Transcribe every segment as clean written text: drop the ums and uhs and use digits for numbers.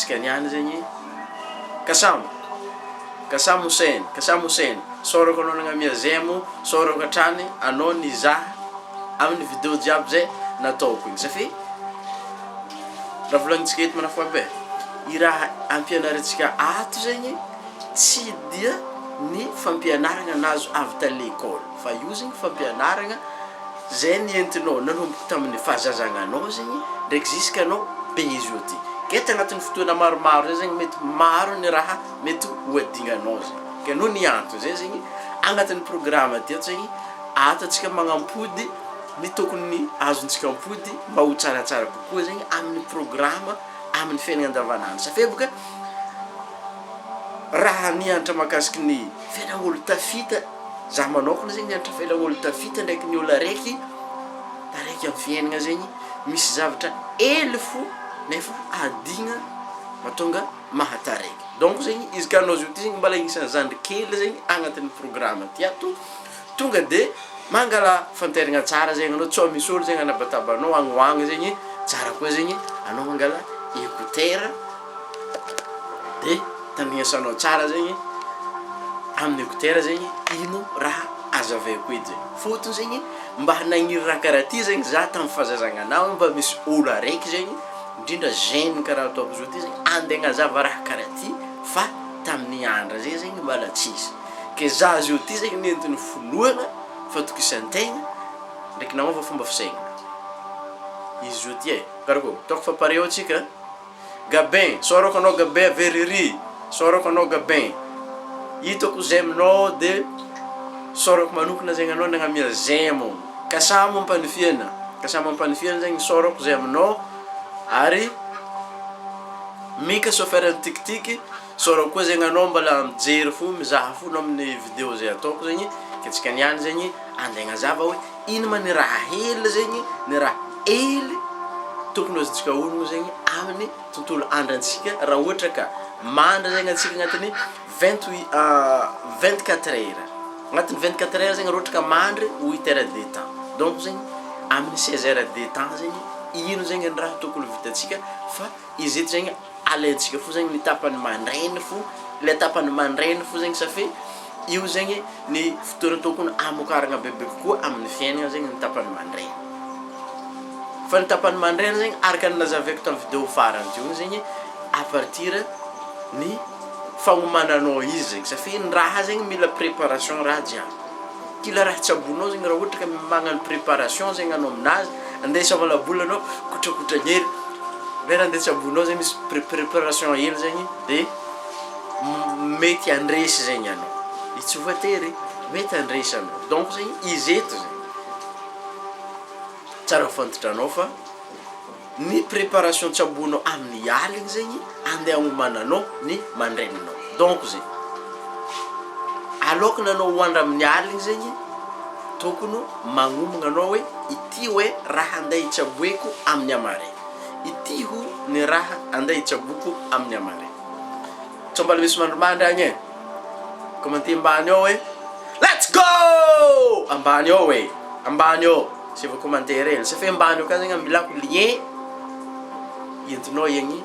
atsika niany zegny Kasam Hussein sorako anao nagnamia zemo sorako hatrany anao nizaha amin'ny vidéo jiaby zay nataoko igny safy raha volagnintsika eto manafa be I raha ampianarantsika ato zegny tsy dia ny fampianarana nazo avy ta l'école fa io zegny fampianarana zay nientinao nanomboka tamin'ny fahazazagnanao zegny ndraiky jusqu'anao be izy io ty kety agnatin'ny fotoana maromaro zay zegny mety maro ny raha mety hoadinganao zegny ke no ny antony zay zegny agnatin'ny programme ty zegny atantsika magnampody ny tokony azontsika ampody mba ho tsaratsara kokoa zegny amin'ny programme amin'ny fiainana andavanandro safia boka raha nianatra makasiky ny fiainan'olo tafita za manokana zegny nianatra fiainan'olo tafita ndraiky ny olo araiky amin'ny fiainana zegny misy zavatra ely fo nefa adigna matonga mahataraiky donc zegny izy ka anao zio ty zegny mbala ignisan'ny zandry kely zegny agnatin'ny programme ty ato tonga de mangala fanteragna tsara zegny anao tsao misy olo zegny anabatabanao agnoagny zegny tsara koa zegny anao mangala écouteur de tandrignasanao tsara zegny amin'ny écouteur zegny ino raha azavaiko edy zegny fotony zegny mba hanagniry raha karaha ty zegny za tamin'ny fahazazagnanao mba misy olo araiky zegny indrindra gêne karaha ataoko zio ty zegny andeha agnazava raha karaha ty fa tamin'ny andra zay zegny mbala tsisy ke za zio ty zegny nentin'ny foloana fatokisan-tegna ndraiky nagnova fomba fisaigna izy zio ty karakô taoko fa pareo atsika Gabin sorako anao Gabin Veriri sorako anao Gabin hitako zeminao de sorako manokana zegny anao nagnamia zemo kasamo ampanifiana zegny sorako zeminao ary mika chauffeur tiktik sorako koa zegny anao mbala mijery fo mizaha fo no amin'ny vidéo zay ataoko zegny ketsika niany zegny andeha agnazava hoe ino ma ny raha hely zegny ny raha ely tokony azontsika ologno zegny amin'ny tontolo andrantsika raha ohatra ka mandra zegny atsika agnatin'ny 24 heures agnatin'ny 24 heures zegny raha ohatra ka mandry 8 heures de temps donc zegny amin'ny 16 heures de temps zegny ino zegny ny raha tokony vitatsika fa izy eto zegny alaintsika fo zegny ny tapany mandrainy fo le tapany mandrainy fo zegny safy io zegny ny fotoana tokony amokaragna bebe kokoa amin'ny fiainana zegny ny tapany mandrainy fa ny tapany mandrainy zegny araka ny nazavaiko tamin'ny vidéo farany teo zegny à partir ny fagnomananao izy zegny safy ny raha zegny mila préparation raha jiaby kila raha tsabonao zegny raha ohatra ka magnano préparation zegny anao aminazy andeha isavalabola anao kotrakotragnery le raha andeha tsabonao zegny misy préparation hely zegny de mety andresy zegny anao izy tsy voatery mety andresy anao donc zegny izy eto zegny tsara fantatra fa ny préparation tsabonao amin'ny aligny zegny andeha agnomananao ny mandraininao donc zegny alokany anao hoandra amin'ny aligny zegny tokony magnomagna anao hoe ity hoe raha andeha hitsaboeko amin'ny amare ity ho ny raha andeha hitsaboko amin'ny amare tsao mbala misy mandrimandry agny commenter ambany ao hoe let's go ambany ao hoe ambany ao sy va commentaire hely safy ambany ao ka zegny milako lien entinao igny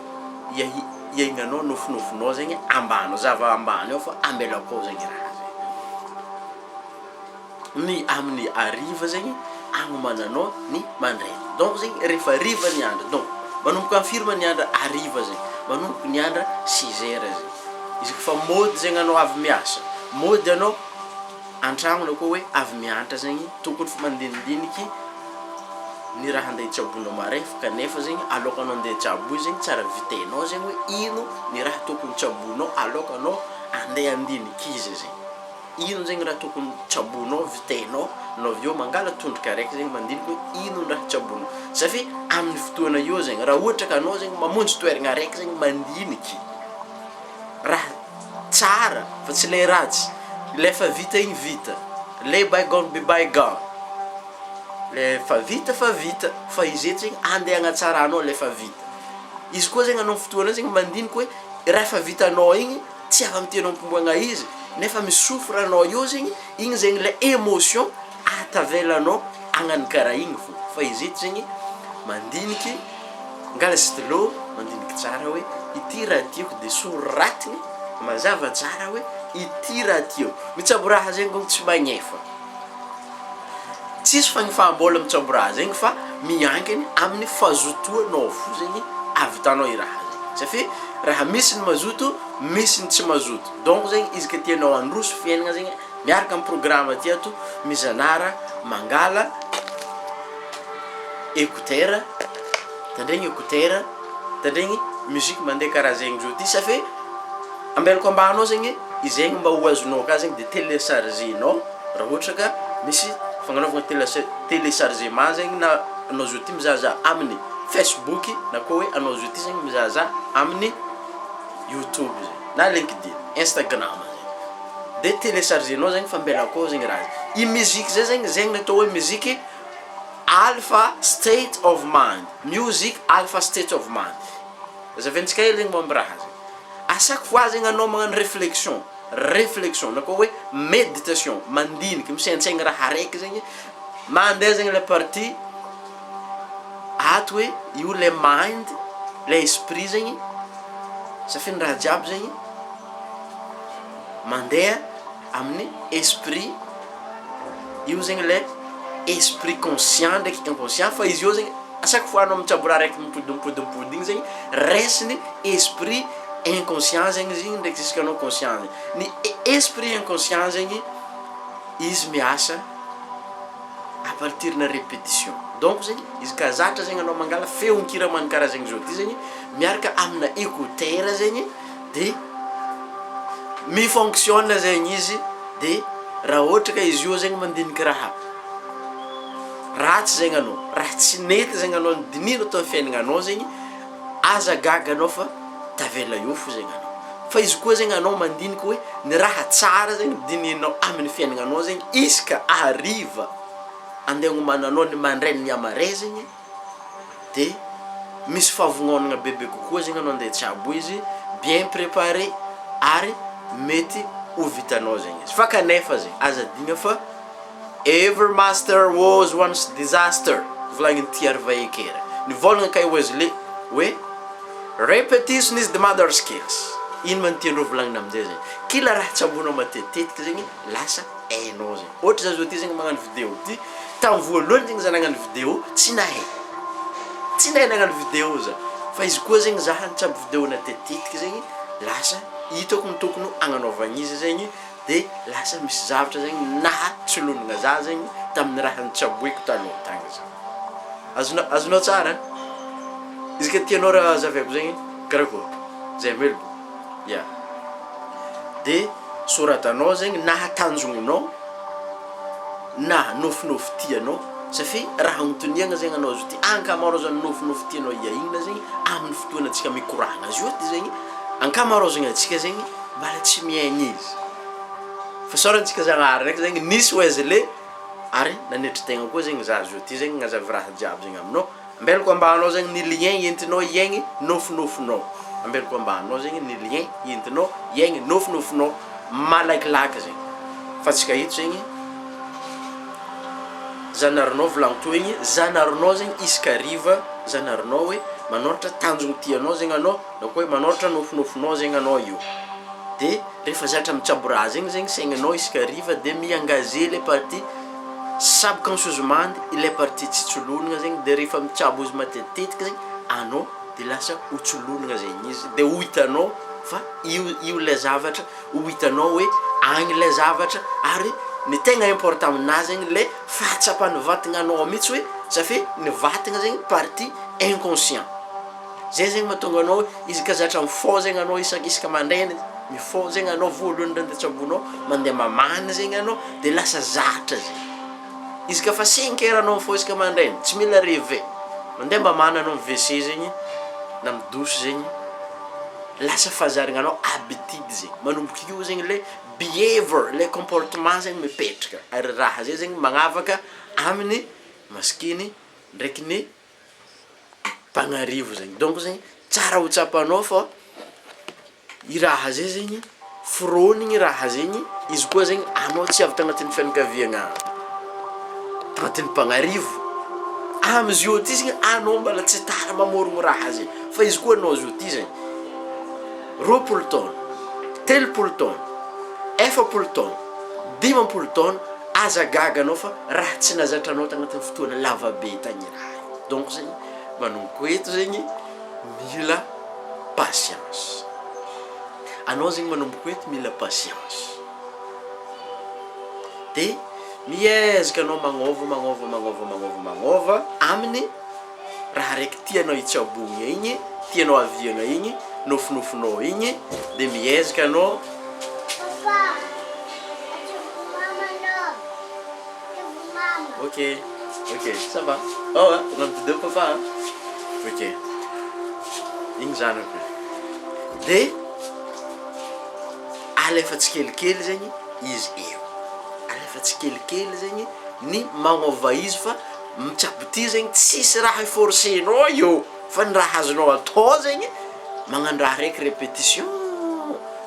iainganao nofinofinao zegny ambany zava ambany ao fa ambelako ao zegny raha ny amin'ny ariva zegny agnomananao ny mandrainy donc zegny rehefa riva ny andra donc manomboka amin'ny firma ny andra ariva zegny manomboka ny andra 6 heures zegny izy fa mody zegny anao avy miasa mody anao antragno na koa hoe avy mianatra zegny tokony fa mandinidiniky ny raha andeha hitsabonao mare fa kanefa zegny aloka anao andeha tsabo zegny tsara vitainao zegny hoe ino ny raha tokony tsabonao aloka anao andeha andiniky izy zegny ino zegny raha tokony tsabonao vitainao no avy eo mangala tondroka araiky zegny mandiniky hoe ino raha tsabonao safy amin'ny fotoana io zegny raha ohatra ka anao zegny mamonjy toeragna araiky zegny mandiniky raha tsara fa tsy le ratsy le fa vita igny vita le bygone be bygone le fa vita fa izy eto zegny andeha agnatsarahnao le fa vita izy koa zegny anao fotoana zegny mandiniky hoe raha fa vitanao igny tsy avy amitenao ampomboagna izy nefa misofra anao io zegny igny zegny le émotion atavelanao agnano karaha igny fo fa izy eto zegny mandiniky ngala stylo mandiniky tsara hoe ity raha tiako dia soratiny mazava tsara hoe ity raha tiako. Mitsabo raha zegny gô tsy magnefa, tsisy fagnifahambola mitsabo raha zegny fa miankiny amin'ny fahazotoanao fo zegny avitanao i raha zegny satria raha misy ny mazoto misy ny tsy mazoto. Donc zegny izy ka tianao androso fiainana zegny miaraka amin'ny programme ty ato mizanara mangala écouteur, tandregny écouteur, tandregny musique mandeha karaha zegny zao ty satria ambelako ambanao zegny izegny mba ho azonao ka zegny de téléchargenao raha ohatra ka misy fagnanaovana téléchargement zegny na anao zao ty mizahazaha amin'ny Facebook na koa hoe anao zao ty zegny mizahazaha amin'ny YouTube zegny na LinkedIn, Instagram de téléchargenao zegny fa mbela akao zegny raha i musique zay zegny zegny natao hoe musique alpha state of mind, music alpha state of mind. Zaventsika hely zegny momba raha zegny à chaque fois zegny anao magnano réflexion na koa hoe méditation mandiniky misaintsaigny raha raiky zegny mandeha zegny le partie ato hoe io le mind le esprit zegny safiny raha jiaby zegny mandeha amin'ny esprit io zegny le esprit conscient ndraiky inconscient fa izy io zegny à chaque fois anao mitsabo raha raiky mipodimpodimpody igny zegny resiny esprit inconscient zegny izy ndraiky jusk'anao conscient zegny. Ny esprit inconscient zegny izy miasa à partir na répétition. Donc zegny izy ka zatra zegny anao mangala feonkira manikaraha zegny zao ty zegny miaraka amina écouteur zegny de mifonctionne zegny izy de raha ohatra ka izy io zegny mandiniky raha ratsy zegny anao, raha tsy nety zegny anao dinino atao fiainagnanao zegny aza gaga anao fa tavela io fo zegny anao. Fa izy koa zegny anao mandiniky hoe ny raha tsara zegny dininao amin'ny fiainagnanao zegny iska hariva andeha gnomananao ny mandrainy ny amaray zegny de misy fahavognonana bebe kokoa zegny anao andeha tsiabo izy bien préparé ary mety ho vitanao zegny izy. Fa kanefa zegny aza digna fa every master was once disaster volagnin'ity Arvaekera. Nivolagna kay Wesley hoe repetition is the mother skills. Ino man tiandreo volagnina amin'izay zegny kila raha tsabonao matetitetika zegny lasa hainao zegny. Ohatra zao ty zegny magnano vidéo ty tamin'ny voalohany zegny za nagnano vidéo tsy nahay nagnano vidéo za fa izy koa zegny za nitsabo vidéo natetitetika zegny lasa hitako ny tokony agnanaovagna izy zegny de lasa misy zavatra zegny nahatsolognana za zegny tamin'ny raha nitsaboiko taloha tagny za. Azonao tsara izy ka tianao raha zavaiko zegny karakory zay meloko ya de soratanao zegny nahatanjognonao na nofinofy tianao satria raha agnontoniagna zegny anao zo ty ankamarao zany nofinofy tianao iaigna zegny amin'ny fotoana antsika mikoragna azy io ty zegny ankamarao zegny antsika zegny mbala tsy miaigna izy fa sorantsika zagnahary ndraiky zegny nisy Wesley ary nanetry tegna koa zegny za zo ty zegny gnazavy raha jiaby zegny aminao ambelako ambanao zegny ny lien entinao iaigny nofinofinao ambelako ambanao zegny ny lien entinao iaigny nofinofinao malakilaky zegny fa tsika hito zegny zanaronao volagno igny zanaronao zegny isaka riva zanaronao hoe manoratra tanjogno tianao zegny anao na koa hoe manoratra nofinofinao zegny anao io de rehefa zatra mitsabo raha zegny saigninao isaka riva de miengagé le partie subconscious mind ile partie tsitsolognana zegny de rehefa mitsabo izy matetitetika zegny anao de lasa hotsolognana zegny izy de ho hitanao fa io le zavatra ho hitanao hoe agny le zavatra ary ny tegna important aminazy zegny le fahatsapany vatagnanao mihitsy hoe satria ny vatagna zegny partie inconscient zay zegny mahatonga anao izy ka zatra mifao zegny anao isaka mandrainy mifao zegny anao voalohany ndraha andeha-tsabonao mandeha mamana zegny anao de lasa zatra zegny izy ka fa 5 heures anao mifao isaka mandrainy tsy mila réveil mandeha mamana anao WC zegny na midosy zegny lasa fazarignanao habitude zegny manomboka io zegny le behavior le comportement zegny mipetraka ary raha zay zegny magnavaka amin'ny maskiny ndraiky ny mpagnarivo zegny. Donc zegny tsara ho tsapanao fa i raha zay zegny fironigny raha zegny izy koa zegny anao tsy avy tagnatin'ny fianakaviagna tagnatin'ny mpagnarivo amizio ty zegny anao mbala tsy tara mamorogno raha zegny fa izy koa anao zio ty zegny roapolo taona, telopolo taona, efapolo taona, dimampolo taona, aza gaga anao fa raha tsy nazatranao tagnatin'ny fotoana lavabe tagny raha. Donc zegny manomboka eto zegny mila patience. Anao zegny manomboka eto mila patience. De miezaka anao magnova amin'ny raha raiky tianao hitsabogna igny, tianao aviagna igny, nofinofinao igny, de miezaka anao Ok, ça va. Oh, on a un petit deux papa. Hein? Ok. Igny zany ako. De alefa tsikelikely zegny izy eo. Alefa tsikelikely zegny ny magnova izy fa mitsabo ty zegny tsisy raha forcenao io. Fa ny raha azonao atao zegny magnano raha raiky répétition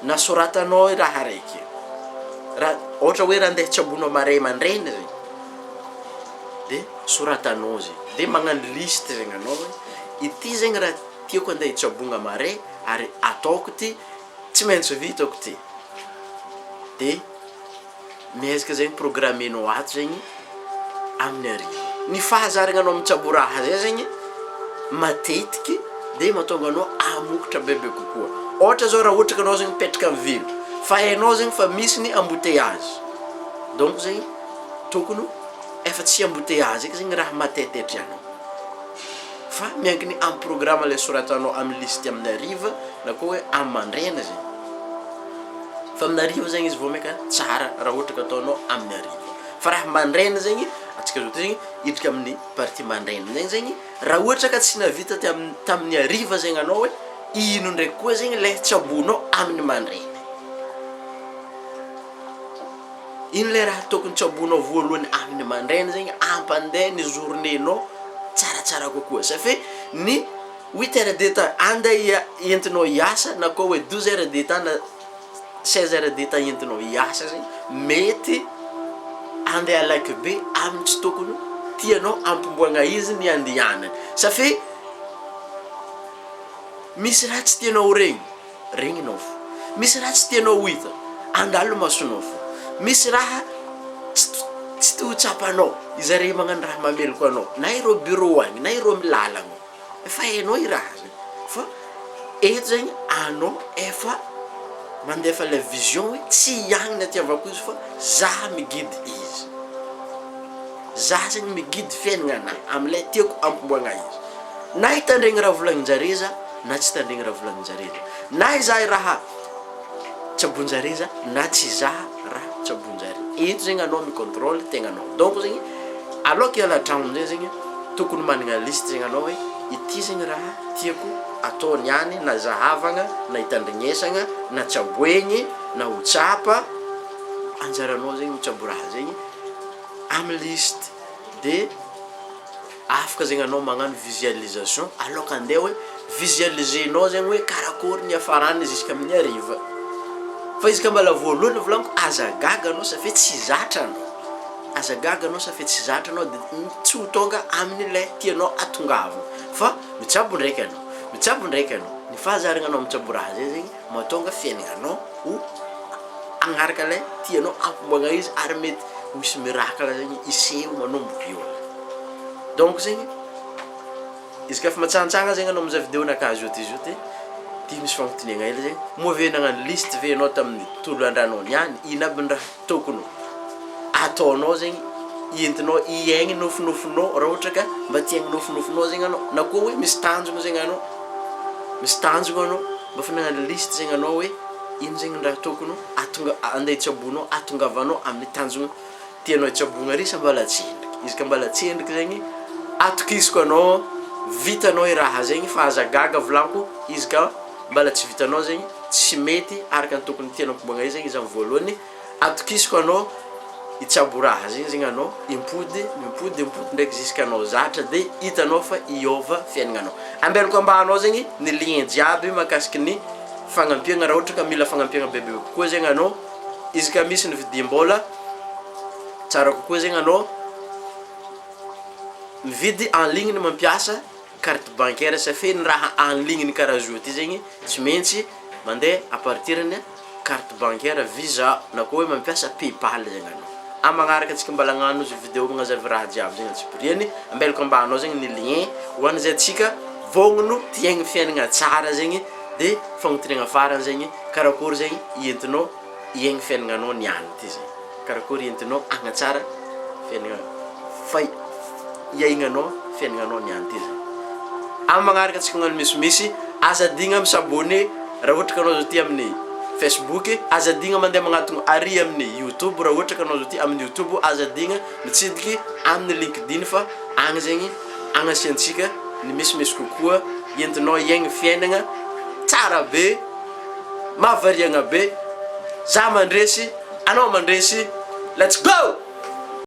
na soratanao raha raiky. Raha ohatra hoe raha andeha tsabonao maray mandraigny zegny. De soratanao zegny. De magnano liste zegny anao hoe ity zegny raha tiako andeha hitsabogna maray ary ataoko ty tsy maintsy vitako ty. De miezaka zegny programmenao ato zegny amin'ny hariva. Ny fahazarana anao mitsabo raha zay zegny matetiky de mahatonga anao amokotra bebe kokoa. Ohatra zao raha ohatra ka anao zegny mipetraka amin'ny vilo, fa hainao zegny fa misy ny embouteillage. Donc zegny tokony efa tsy embouteillage eky zegny raha matetetry anao. Fa miankiny amin'ny programme le soratanao amin'ny liste amin'ny hariva na koa hoe amin'ny mandraina zegny. Fa amin'ny hariva zegny izy vao meka tsara raha ohatra ka ataonao amin'ny hariva. Fa raha mandraina zegny atsika zao zegny hidrika amin'ny partie mandraina zegny raha ohatra ka tsy navita tamin'ny hariva zegny anao hoe ino ndraiky koa zegny le tsabonao amin'ny mandraina. Ino le raha tokony tsabonao voalohany amin'ny mandraina zegny ampandeha ny journée-nao tsaratsara kokoa. Ça fait ny 8 heures de temps andeha entinao hiasa na koa hoe 12 heures de temps na 16 heures de temps entinao hiasa zegny mety andeha alaiky be amin'ny tsy tokony tianao ampimboagna izy ny andehanany. Ça fait misy raha tsy tianao regninao fo. Misy raha tsy tianao ho hita, andalo masonao fo. Misy raha tsy to tsapanao, izare magnano raha mameloko anao, na ireo bureau agny, na ireo milalagna. Efa hainao i raha zegny. Fa eto zegny anao efa mandefa la vision hoe tsy ihany ny atiavako izy fa zaho migidy izy. Zaho zegny migidy fiaignana amin'ilay tiako ampimboagna izy. Na hitandregny raha volagnin-jare za, na tsy hitandregny raha volagnin-jare za. Na izaha raha tsabon-jare za, na tsy izaha raha tsabon-jare. Eto zegny anao micontrôle tegnanao. Donc zegny aloha hiala an-tragno zay zegny tokony managna liste zegny anao hoe ity zegny raha tiako atao niany na zahavagna na hitandregnesagna na tsaboegny na ho tsapa. Anjaranao zegny mitsabo raha zegny amin'ny liste. De afaka zegny anao magnano visualisation aloka andeha hoe visualisenao zegny hoe karakory ny hafarany jusqu'à amin'ny hariva. Fa izy ka mbala voalohany volaniko aza gaga anao sa fe tsy zatra anao. Aza gaga anao sa fe tsy zatra anao de tsy ho tonga amin'ilay tianao atongavana. Fa mitsabo ndraiky anao, mitsabo ndraiky anao. Ny fahazarana anao mitsabo raha zay zegny mahatonga fiaignanao ho agnaraka lay tianao ampimboagna izy ary mety misy miracle zegny iseho manomboka eo. Donc zegny izy ka fa matsantsagna zegny anao mizaha vidéo nakazo izy io ty misy fagnontaniagna hely zegny moa ve nagnano liste ve anao tamin'ny tolo andranao niany ino aby ny raha tokony ataonao zegny entinao iaigny nofinofinao raha ohatra ka mba tiagny nofinofinao zegny anao na koa hoe misy tanjona zegny anao, misy tanjona anao mba fa nagnano liste zegny anao hoe ino zegny raha tokony andeha hitsabonao atongavanao amin'ny tanjona tianao hitsabogna ry sa mbala tsendriky. Izy ka mbala tsendriky zegny atokisiko anao vitanao i raha zegny fa aza gaga volaniko. Izy ka mbala tsy vitanao zegny tsy mety araka ny tokony tianao ampimboagna izy zegny izy amin'ny voalohany atokisiko anao hitsabo raha zegny anao impody ndraiky jusqu'à anao zatra de hitanao fa iova fiaignanao. Ambelako ambanao zegny ny lien jiaby mahakasiky ny fagnampiagna raha ohatra ka mila fagnampiagna bebe kokoa zegny anao. Izy ka misy ny vidim-bola tsara kokoa zegny anao mividy en ligne mampiasa carte bancaire sa fe ny raha en ligne karaha zao ty zegny tsy maintsy mandeha à partir ny carte bancaire Visa na koa hoe mampiasa PayPal zegny anao. Amagnaraka antsika mbala hagnano izy vidéo magnazava raha jiaby zegny atsipiriany ambelako ambanao zegny ny lien ho an'izay antsika vognono tiaigny fiaignana tsara zegny de fagnotaniagna farany zegny karakory zegny ientinao iegny fiaignanao niany ty zegny karakory ientinao agnatsara fiaignana iaignanao fiaignanao niany ty zegny. Amin'ny magnaraka antsika magnano misimisy aza digna misabone raha ohatra ka anao zao ty amin'ny Facebook, aza digna mandeha magnatogno ary amin'ny YouTube raha ohatra ka anao zao ty amin'ny YouTube, aza digna mitsidiky amin'ny LinkedIn fa agny zegny agnasiantsika ny misimisy kokoa entinao iegny fiaignana tsara be mahavariagna be za mandresy anao mandresy let's go.